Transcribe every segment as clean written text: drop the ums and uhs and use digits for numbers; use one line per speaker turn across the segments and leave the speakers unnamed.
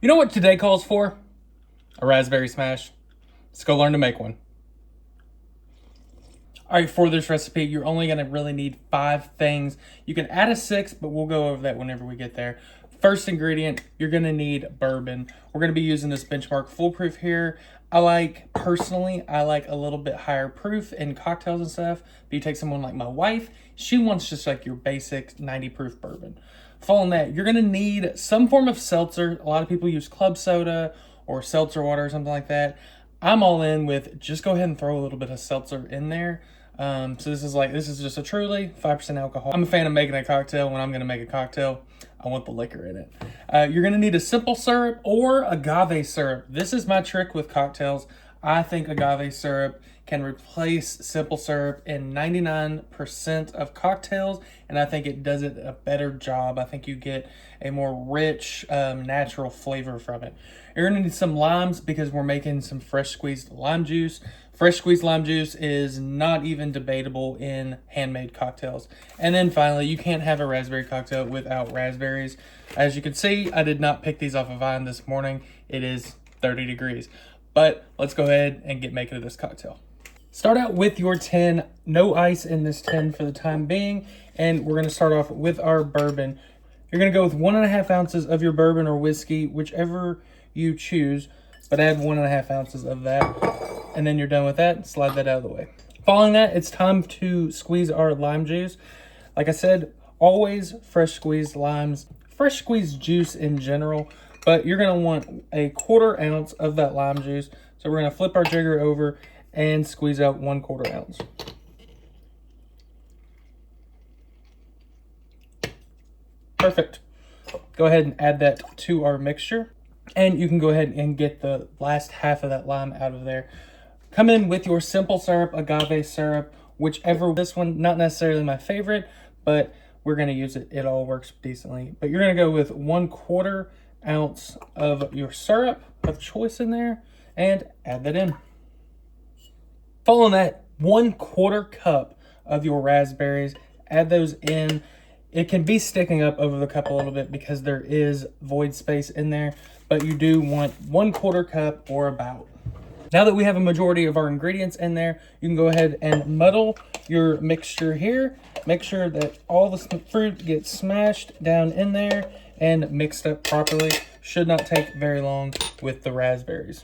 You know what today calls for? A raspberry smash. Let's go learn to make one. All right, for this recipe, you're only gonna really need 5 things. You can add a 6, but we'll go over that whenever we get there. First ingredient, you're gonna need bourbon. We're gonna be using this Benchmark Foolproof here. Personally, I like a little bit higher proof in cocktails and stuff. But you take someone like my wife, she wants just like your basic 90 proof bourbon. Following that, you're gonna need some form of seltzer. A lot of people use club soda or seltzer water or something like that. I'm all in with just go ahead and throw a little bit of seltzer in there. So this is just a truly 5% alcohol. I'm a fan of making a cocktail. When I'm gonna make a cocktail, I want the liquor in it. You're gonna need a simple syrup or agave syrup. This is my trick with cocktails. I think agave syrup can replace simple syrup in 99% of cocktails, and I think it does it a better job. I think you get a more rich, natural flavor from it. You're gonna need some limes because we're making some fresh squeezed lime juice. Fresh squeezed lime juice is not even debatable in handmade cocktails. And then finally, you can't have a raspberry cocktail without raspberries. As you can see, I did not pick these off a vine this morning. It is 30 degrees. But let's go ahead and get making of this cocktail. Start out with your tin, no ice in this tin for the time being, and we're gonna start off with our bourbon. You're gonna go with 1.5 ounces of your bourbon or whiskey, whichever you choose, but add 1.5 ounces of that. And then you're done with that, slide that out of the way. Following that, it's time to squeeze our lime juice. Like I said, always fresh squeezed limes, fresh squeezed juice in general, but you're gonna want a 1/4 ounce of that lime juice. So we're gonna flip our jigger over and squeeze out 1/4 ounce. Perfect. Go ahead and add that to our mixture. And you can go ahead and get the last half of that lime out of there. Come in with your simple syrup, agave syrup, whichever. This one, not necessarily my favorite, but we're gonna use it. It all works decently. But you're gonna go with 1/4 ounce of your syrup of choice in there and add that in. Following that, 1/4 cup of your raspberries, add those in. It can be sticking up over the cup a little bit because there is void space in there, but you do want 1/4 cup or about. Now that we have a majority of our ingredients in there, you can go ahead and muddle your mixture here. Make sure that all the fruit gets smashed down in there and mixed up properly. Should not take very long with the raspberries.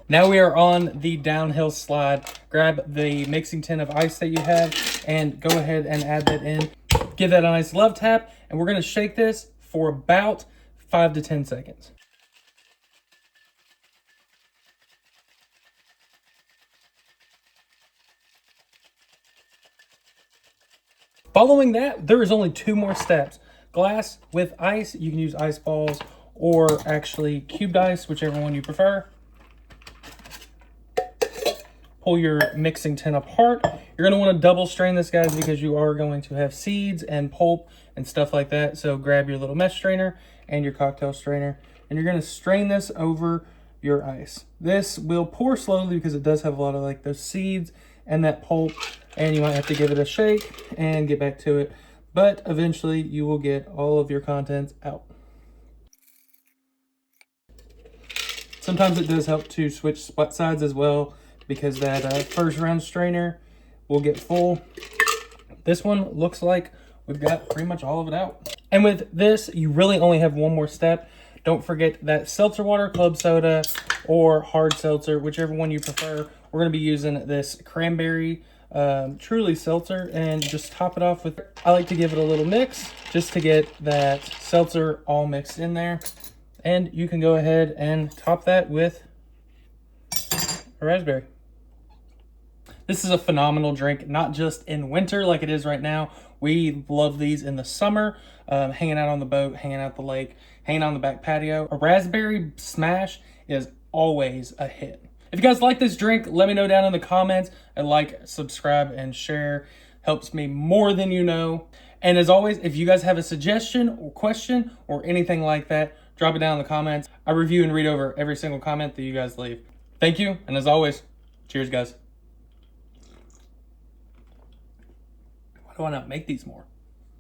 Now we are on the downhill slide. Grab the mixing tin of ice that you have and go ahead and add that in. Give that a nice love tap, and we're gonna shake this for about 5 to 10 seconds. Following that, there is only 2 more steps. Glass with ice, you can use ice balls or actually cubed ice, whichever one you prefer. Pull your mixing tin apart. You're gonna wanna double strain this, guys, because you are going to have seeds and pulp and stuff like that. So grab your little mesh strainer and your cocktail strainer, and you're gonna strain this over your ice. This will pour slowly because it does have a lot of like those seeds and that pulp, and you might have to give it a shake and get back to it. But eventually you will get all of your contents out. Sometimes it does help to switch spot sides as well, because that first round strainer will get full. This one looks like we've got pretty much all of it out. And with this, you really only have one more step. Don't forget that seltzer water, club soda, or hard seltzer, whichever one you prefer. We're gonna be using this cranberry truly seltzer and just top it off with, I like to give it a little mix just to get that seltzer all mixed in there. And you can go ahead and top that with a raspberry. This is a phenomenal drink, not just in winter like it is right now. We love these in the summer, hanging out on the boat, hanging out the lake, hanging on the back patio. A raspberry smash is always a hit. If you guys like this drink, let me know down in the comments, and like, subscribe, and share. Helps me more than you know. And as always, if you guys have a suggestion or question or anything like that, drop it down in the comments. I review and read over every single comment that you guys leave. Thank you, and as always, cheers, guys. Why do I not make these more?